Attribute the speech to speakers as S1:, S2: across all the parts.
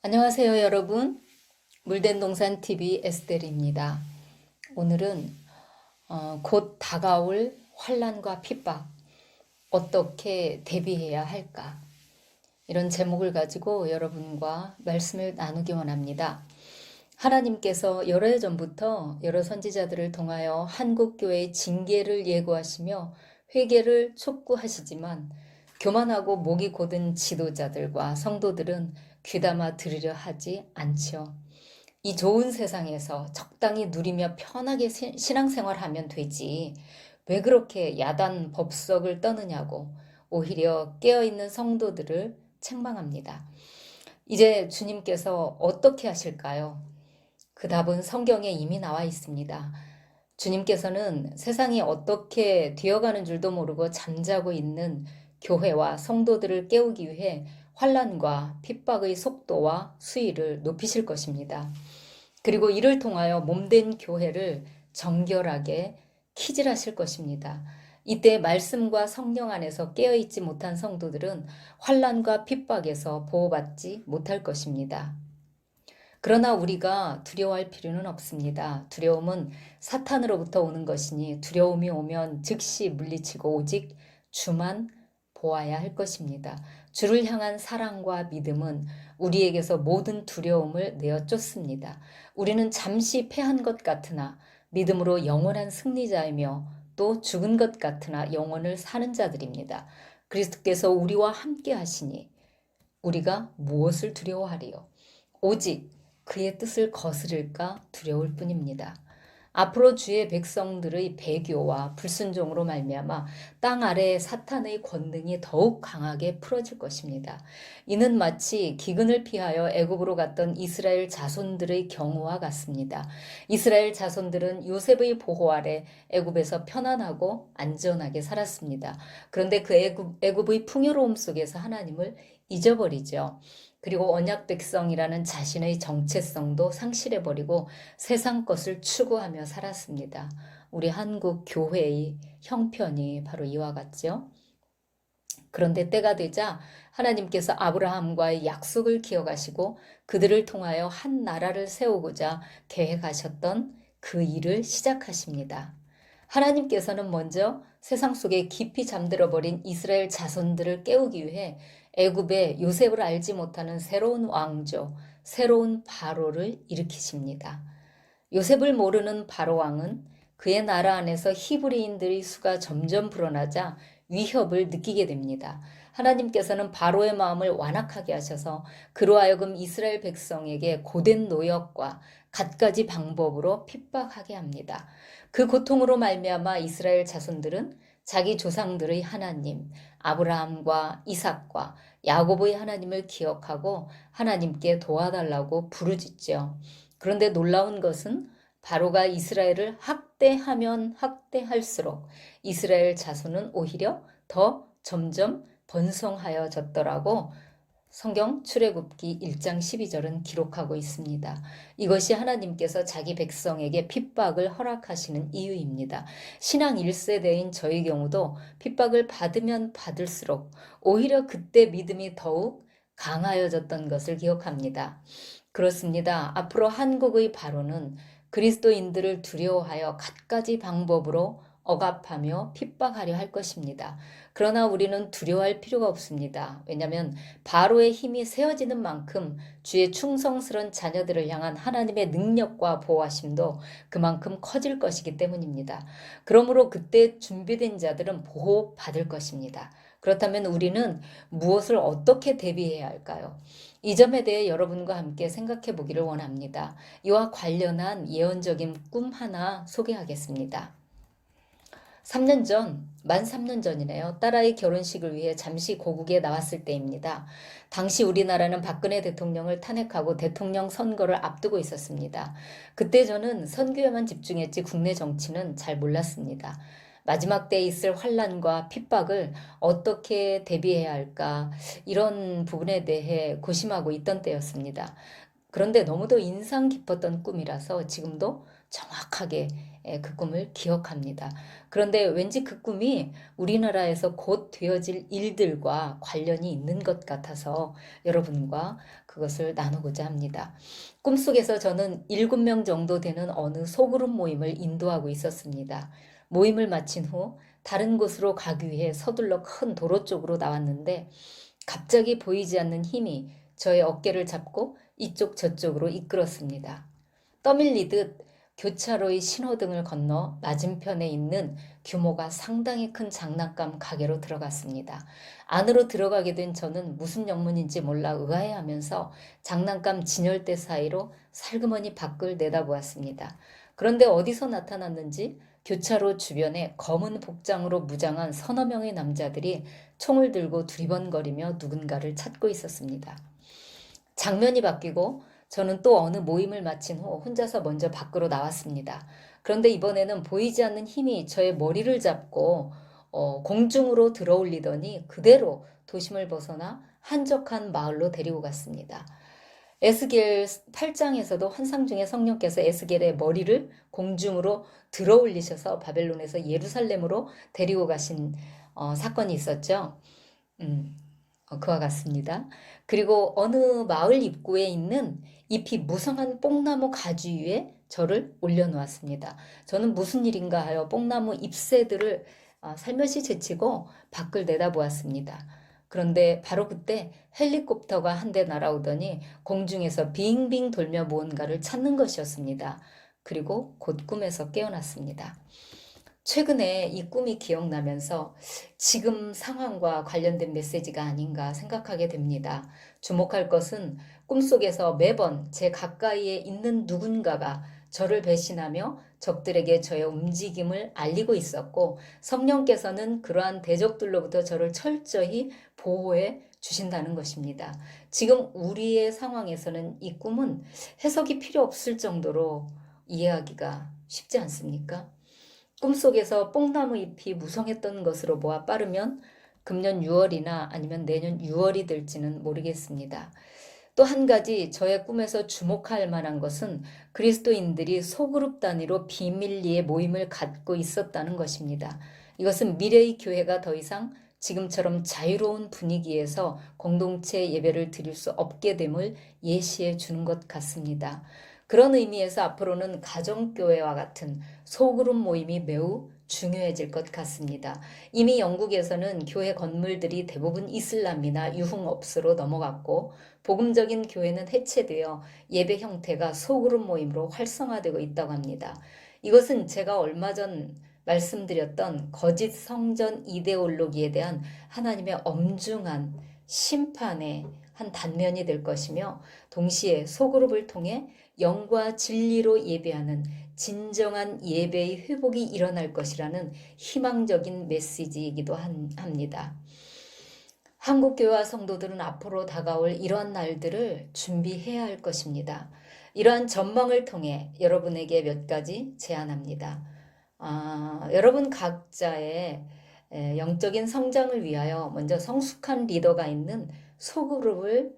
S1: 안녕하세요, 여러분. 물된 동산 TV 에스텔입니다. 오늘은 곧 다가올 환난과 핍박 어떻게 대비해야 할까? 이런 제목을 가지고 여러분과 말씀을 나누기 원합니다. 하나님께서 여러 해 전부터 여러 선지자들을 통하여 한국교회의 징계를 예고하시며 회개를 촉구하시지만 교만하고 목이 곧은 지도자들과 성도들은 귀담아 들으려 하지 않지요. 이 좋은 세상에서 적당히 누리며 편하게 신앙생활하면 되지. 왜 그렇게 야단 법석을 떠느냐고 오히려 깨어있는 성도들을 책망합니다. 이제 주님께서 어떻게 하실까요? 그 답은 성경에 이미 나와 있습니다. 주님께서는 세상이 어떻게 되어가는 줄도 모르고 잠자고 있는 교회와 성도들을 깨우기 위해 환난과 핍박의 속도와 수위를 높이실 것입니다. 그리고 이를 통하여 몸된 교회를 정결하게 키질하실 것입니다. 이때 말씀과 성령 안에서 깨어있지 못한 성도들은 환난과 핍박에서 보호받지 못할 것입니다. 그러나 우리가 두려워할 필요는 없습니다. 두려움은 사탄으로부터 오는 것이니 두려움이 오면 즉시 물리치고 오직 주만 보아야 할 것입니다. 주를 향한 사랑과 믿음은 우리에게서 모든 두려움을 내어 쫓습니다. 우리는 잠시 패한 것 같으나 믿음으로 영원한 승리자이며 또 죽은 것 같으나 영원을 사는 자들입니다. 그리스도께서 우리와 함께 하시니 우리가 무엇을 두려워하리요? 오직 그의 뜻을 거스를까 두려울 뿐입니다. 앞으로 주의 백성들의 배교와 불순종으로 말미암아 땅 아래의 사탄의 권능이 더욱 강하게 풀어질 것입니다. 이는 마치 기근을 피하여 애굽으로 갔던 이스라엘 자손들의 경우와 같습니다. 이스라엘 자손들은 요셉의 보호 아래 애굽에서 편안하고 안전하게 살았습니다. 그런데 그 애굽의 풍요로움 속에서 하나님을 잊어버리죠. 그리고 언약 백성이라는 자신의 정체성도 상실해버리고 세상 것을 추구하며 살았습니다. 우리 한국 교회의 형편이 바로 이와 같죠. 그런데 때가 되자 하나님께서 아브라함과의 약속을 기억하시고 그들을 통하여 한 나라를 세우고자 계획하셨던 그 일을 시작하십니다. 하나님께서는 먼저 세상 속에 깊이 잠들어 버린 이스라엘 자손들을 깨우기 위해 애굽에 요셉을 알지 못하는 새로운 왕조, 새로운 바로를 일으키십니다. 요셉을 모르는 바로 왕은 그의 나라 안에서 히브리인들의 수가 점점 불어나자 위협을 느끼게 됩니다. 하나님께서는 바로의 마음을 완악하게 하셔서 그로 하여금 이스라엘 백성에게 고된 노역과 갖가지 방법으로 핍박하게 합니다. 그 고통으로 말미암아 이스라엘 자손들은 자기 조상들의 하나님 아브라함과 이삭과 야곱의 하나님을 기억하고 하나님께 도와달라고 부르짖죠. 그런데 놀라운 것은 바로가 이스라엘을 학대하면 학대할수록 이스라엘 자손은 오히려 더 점점 번성하여졌더라고 성경 출애굽기 1장 12절은 기록하고 있습니다. 이것이 하나님께서 자기 백성에게 핍박을 허락하시는 이유입니다. 신앙 1세대인 저희 경우도 핍박을 받으면 받을수록 오히려 그때 믿음이 더욱 강하여졌던 것을 기억합니다. 그렇습니다. 앞으로 한국의 바로는 그리스도인들을 두려워하여 갖가지 방법으로 억압하며 핍박하려 할 것입니다. 그러나 우리는 두려워할 필요가 없습니다. 왜냐하면 바로의 힘이 세어지는 만큼 주의 충성스러운 자녀들을 향한 하나님의 능력과 보호하심도 그만큼 커질 것이기 때문입니다. 그러므로 그때 준비된 자들은 보호받을 것입니다. 그렇다면 우리는 무엇을 어떻게 대비해야 할까요? 이 점에 대해 여러분과 함께 생각해 보기를 원합니다. 이와 관련한 예언적인 꿈 하나 소개하겠습니다. 3년 전, 만 3년 전이네요. 딸아이 결혼식을 위해 잠시 고국에 나왔을 때입니다. 당시 우리나라는 박근혜 대통령을 탄핵하고 대통령 선거를 앞두고 있었습니다. 그때 저는 선교에만 집중했지 국내 정치는 잘 몰랐습니다. 마지막 때에 있을 환란과 핍박을 어떻게 대비해야 할까 이런 부분에 대해 고심하고 있던 때였습니다. 그런데 너무도 인상 깊었던 꿈이라서 지금도 정확하게 그 꿈을 기억합니다. 그런데 왠지 그 꿈이 우리나라에서 곧 되어질 일들과 관련이 있는 것 같아서 여러분과 그것을 나누고자 합니다. 꿈속에서 저는 7명 정도 되는 어느 소그룹 모임을 인도하고 있었습니다. 모임을 마친 후 다른 곳으로 가기 위해 서둘러 큰 도로 쪽으로 나왔는데 갑자기 보이지 않는 힘이 저의 어깨를 잡고 이쪽 저쪽으로 이끌었습니다. 떠밀리듯 교차로의 신호등을 건너 맞은편에 있는 규모가 상당히 큰 장난감 가게로 들어갔습니다. 안으로 들어가게 된 저는 무슨 영문인지 몰라 의아해하면서 장난감 진열대 사이로 살그머니 밖을 내다보았습니다. 그런데 어디서 나타났는지 교차로 주변에 검은 복장으로 무장한 서너 명의 남자들이 총을 들고 두리번거리며 누군가를 찾고 있었습니다. 장면이 바뀌고 저는 또 어느 모임을 마친 후 혼자서 먼저 밖으로 나왔습니다. 그런데 이번에는 보이지 않는 힘이 저의 머리를 잡고 공중으로 들어올리더니 그대로 도심을 벗어나 한적한 마을로 데리고 갔습니다. 에스겔 8장에서도 환상 중에 성령께서 에스겔의 머리를 공중으로 들어올리셔서 바벨론에서 예루살렘으로 데리고 가신 사건이 있었죠. 그와 같습니다. 그리고 어느 마을 입구에 있는 잎이 무성한 뽕나무 가지 위에 저를 올려놓았습니다. 저는 무슨 일인가 하여 뽕나무 잎새들을 살며시 제치고 밖을 내다보았습니다. 그런데 바로 그때 헬리콥터가 한 대 날아오더니 공중에서 빙빙 돌며 무언가를 찾는 것이었습니다. 그리고 곧 꿈에서 깨어났습니다. 최근에 이 꿈이 기억나면서 지금 상황과 관련된 메시지가 아닌가 생각하게 됩니다. 주목할 것은 꿈속에서 매번 제 가까이에 있는 누군가가 저를 배신하며 적들에게 저의 움직임을 알리고 있었고 성령께서는 그러한 대적들로부터 저를 철저히 보호해 주신다는 것입니다. 지금 우리의 상황에서는 이 꿈은 해석이 필요 없을 정도로 이해하기가 쉽지 않습니까? 꿈속에서 뽕나무 잎이 무성했던 것으로 보아 빠르면 금년 6월이나 아니면 내년 6월이 될지는 모르겠습니다. 또 한 가지 저의 꿈에서 주목할 만한 것은 그리스도인들이 소그룹 단위로 비밀리에 모임을 갖고 있었다는 것입니다. 이것은 미래의 교회가 더 이상 지금처럼 자유로운 분위기에서 공동체 예배를 드릴 수 없게 됨을 예시해 주는 것 같습니다. 그런 의미에서 앞으로는 가정교회와 같은 소그룹 모임이 매우 중요해질 것 같습니다. 이미 영국에서는 교회 건물들이 대부분 이슬람이나 유흥업소로 넘어갔고 복음적인 교회는 해체되어 예배 형태가 소그룹 모임으로 활성화되고 있다고 합니다. 이것은 제가 얼마 전 말씀드렸던 거짓 성전 이데올로기에 대한 하나님의 엄중한 심판의 한 단면이 될 것이며 동시에 소그룹을 통해 영과 진리로 예배하는 진정한 예배의 회복이 일어날 것이라는 희망적인 메시지이기도 합니다. 한국교회와 성도들은 앞으로 다가올 이러한 날들을 준비해야 할 것입니다. 이러한 전망을 통해 여러분에게 몇 가지 제안합니다. 여러분 각자의 영적인 성장을 위하여 먼저 성숙한 리더가 있는 소그룹을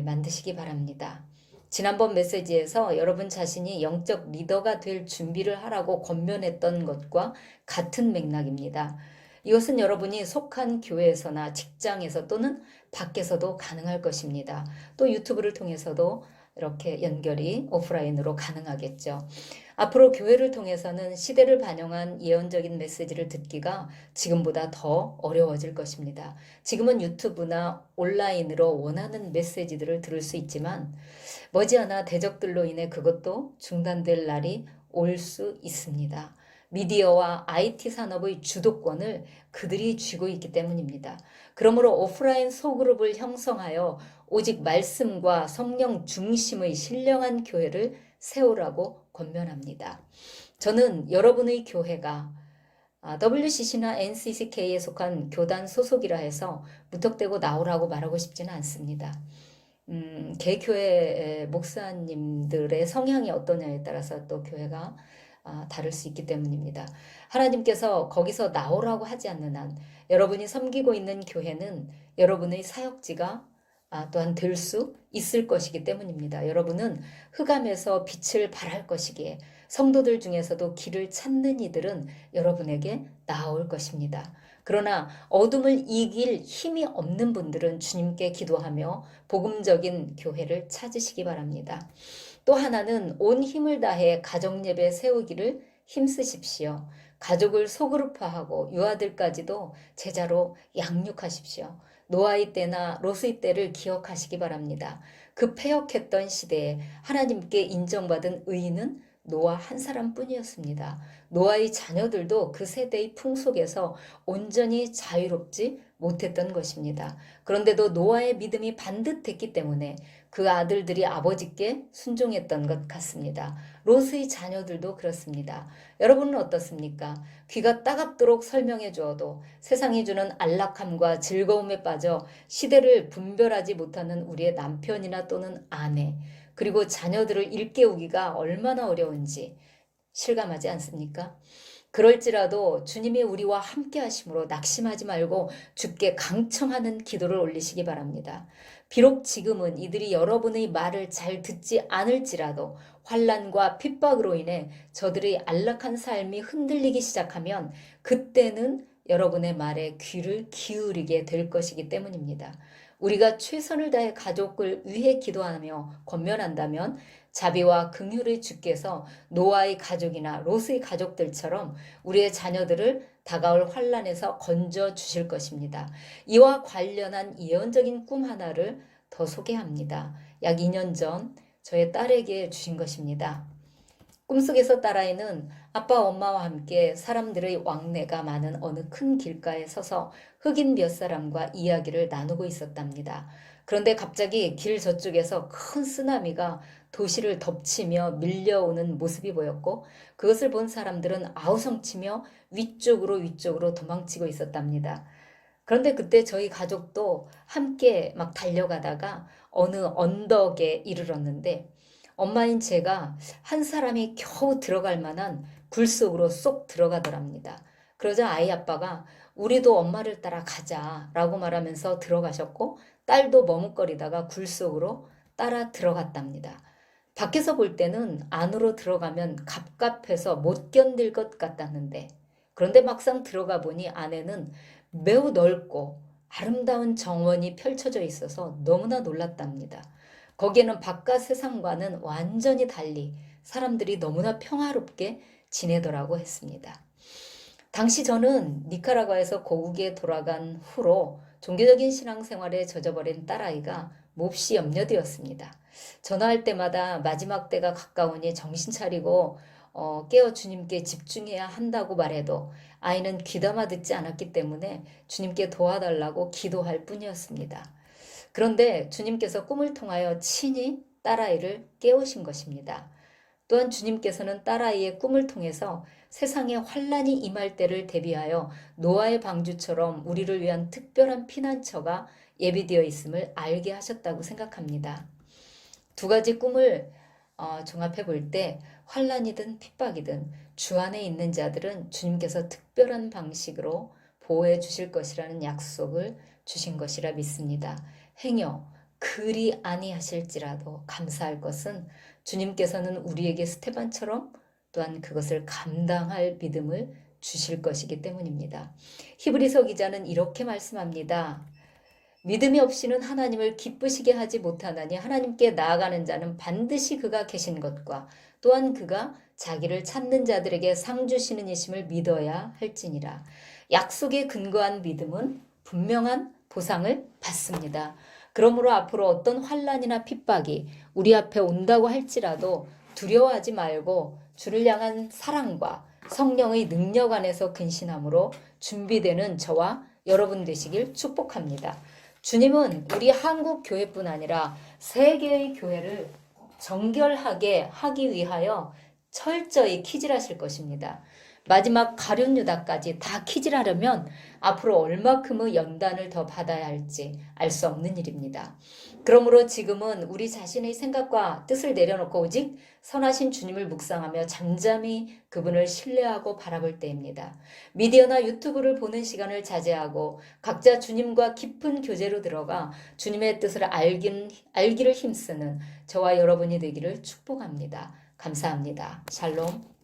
S1: 만드시기 바랍니다. 지난번 메시지에서 여러분 자신이 영적 리더가 될 준비를 하라고 권면했던 것과 같은 맥락입니다. 이것은 여러분이 속한 교회에서나 직장에서 또는 밖에서도 가능할 것입니다. 또 유튜브를 통해서도 이렇게 연결이 오프라인으로 가능하겠죠. 앞으로 교회를 통해서는 시대를 반영한 예언적인 메시지를 듣기가 지금보다 더 어려워질 것입니다. 지금은 유튜브나 온라인으로 원하는 메시지들을 들을 수 있지만 머지않아 대적들로 인해 그것도 중단될 날이 올 수 있습니다. 미디어와 IT 산업의 주도권을 그들이 쥐고 있기 때문입니다. 그러므로 오프라인 소그룹을 형성하여 오직 말씀과 성령 중심의 신령한 교회를 세우라고 권면합니다. 저는 여러분의 교회가 WCC나 NCCK에 속한 교단 소속이라 해서 무턱대고 나오라고 말하고 싶지는 않습니다. 개교회 목사님들의 성향이 어떠냐에 따라서 또 교회가 다를 수 있기 때문입니다. 하나님께서 거기서 나오라고 하지 않는 한 여러분이 섬기고 있는 교회는 여러분의 사역지가 또한 될 수 있을 것이기 때문입니다. 여러분은 흑암에서 빛을 발할 것이기에 성도들 중에서도 길을 찾는 이들은 여러분에게 나올 것입니다. 그러나 어둠을 이길 힘이 없는 분들은 주님께 기도하며 복음적인 교회를 찾으시기 바랍니다. 또 하나는 온 힘을 다해 가정예배 세우기를 힘쓰십시오. 가족을 소그룹화하고 유아들까지도 제자로 양육하십시오. 노아의 때나 롯의 때를 기억하시기 바랍니다. 그 패역했던 시대에 하나님께 인정받은 의인은 노아 한 사람뿐이었습니다. 노아의 자녀들도 그 세대의 풍속에서 온전히 자유롭지 못했던 것입니다. 그런데도 노아의 믿음이 반듯했기 때문에 그 아들들이 아버지께 순종했던 것 같습니다. 롯의 자녀들도 그렇습니다. 여러분은 어떻습니까? 귀가 따갑도록 설명해 주어도 세상이 주는 안락함과 즐거움에 빠져 시대를 분별하지 못하는 우리의 남편이나 또는 아내, 그리고 자녀들을 일깨우기가 얼마나 어려운지 실감하지 않습니까? 그럴지라도 주님이 우리와 함께 하심으로 낙심하지 말고 주께 강청하는 기도를 올리시기 바랍니다. 비록 지금은 이들이 여러분의 말을 잘 듣지 않을지라도 환난과 핍박으로 인해 저들의 안락한 삶이 흔들리기 시작하면 그때는 여러분의 말에 귀를 기울이게 될 것이기 때문입니다. 우리가 최선을 다해 가족을 위해 기도하며 권면한다면 자비와 긍휼의 주께서 노아의 가족이나 롯의 가족들처럼 우리의 자녀들을 다가올 환난에서 건져 주실 것입니다. 이와 관련한 예언적인 꿈 하나를 더 소개합니다. 약 2년 전 저의 딸에게 주신 것입니다. 꿈속에서 딸아이는 아빠 엄마와 함께 사람들의 왕래가 많은 어느 큰 길가에 서서 흑인 몇 사람과 이야기를 나누고 있었답니다. 그런데 갑자기 길 저쪽에서 큰 쓰나미가 도시를 덮치며 밀려오는 모습이 보였고 그것을 본 사람들은 아우성치며 위쪽으로 도망치고 있었답니다. 그런데 그때 저희 가족도 함께 막 달려가다가 어느 언덕에 이르렀는데 엄마인 제가 한 사람이 겨우 들어갈 만한 굴 속으로 쏙 들어가더랍니다. 그러자 아이 아빠가 우리도 엄마를 따라 가자라고 말하면서 들어가셨고 딸도 머뭇거리다가 굴 속으로 따라 들어갔답니다. 밖에서 볼 때는 안으로 들어가면 갑갑해서 못 견딜 것 같았는데 그런데 막상 들어가 보니 안에는 매우 넓고 아름다운 정원이 펼쳐져 있어서 너무나 놀랐답니다. 거기에는 바깥 세상과는 완전히 달리 사람들이 너무나 평화롭게 지내더라고 했습니다. 당시 저는 니카라과에서 고국에 돌아간 후로 종교적인 신앙생활에 젖어버린 딸아이가 몹시 염려되었습니다. 전화할 때마다 마지막 때가 가까우니 정신 차리고 깨어 주님께 집중해야 한다고 말해도 아이는 귀담아 듣지 않았기 때문에 주님께 도와달라고 기도할 뿐이었습니다. 그런데 주님께서 꿈을 통하여 친히 딸아이를 깨우신 것입니다. 또한 주님께서는 딸아이의 꿈을 통해서 세상에 환란이 임할 때를 대비하여 노아의 방주처럼 우리를 위한 특별한 피난처가 예비되어 있음을 알게 하셨다고 생각합니다. 두 가지 꿈을 종합해 볼 때 환란이든 핍박이든 주 안에 있는 자들은 주님께서 특별한 방식으로 보호해 주실 것이라는 약속을 주신 것이라 믿습니다. 행여 그리 아니하실지라도 감사할 것은 주님께서는 우리에게 스테반처럼 또한 그것을 감당할 믿음을 주실 것이기 때문입니다. 히브리서 기자는 이렇게 말씀합니다. 믿음이 없이는 하나님을 기쁘시게 하지 못하나니 하나님께 나아가는 자는 반드시 그가 계신 것과 또한 그가 자기를 찾는 자들에게 상 주시는 이심을 믿어야 할지니라. 약속에 근거한 믿음은 분명한 보상을 받습니다. 그러므로 앞으로 어떤 환난이나 핍박이 우리 앞에 온다고 할지라도 두려워하지 말고 주를 향한 사랑과 성령의 능력 안에서 근신함으로 준비되는 저와 여러분 되시길 축복합니다. 주님은 우리 한국 교회뿐 아니라 세계의 교회를 정결하게 하기 위하여 철저히 키질하실 것입니다. 마지막 가룟 유다까지 다 키질하려면 앞으로 얼마큼의 연단을 더 받아야 할지 알 수 없는 일입니다. 그러므로 지금은 우리 자신의 생각과 뜻을 내려놓고 오직 선하신 주님을 묵상하며 잠잠히 그분을 신뢰하고 바라볼 때입니다. 미디어나 유튜브를 보는 시간을 자제하고 각자 주님과 깊은 교제로 들어가 주님의 뜻을 알기를 힘쓰는 저와 여러분이 되기를 축복합니다. 감사합니다. 샬롬.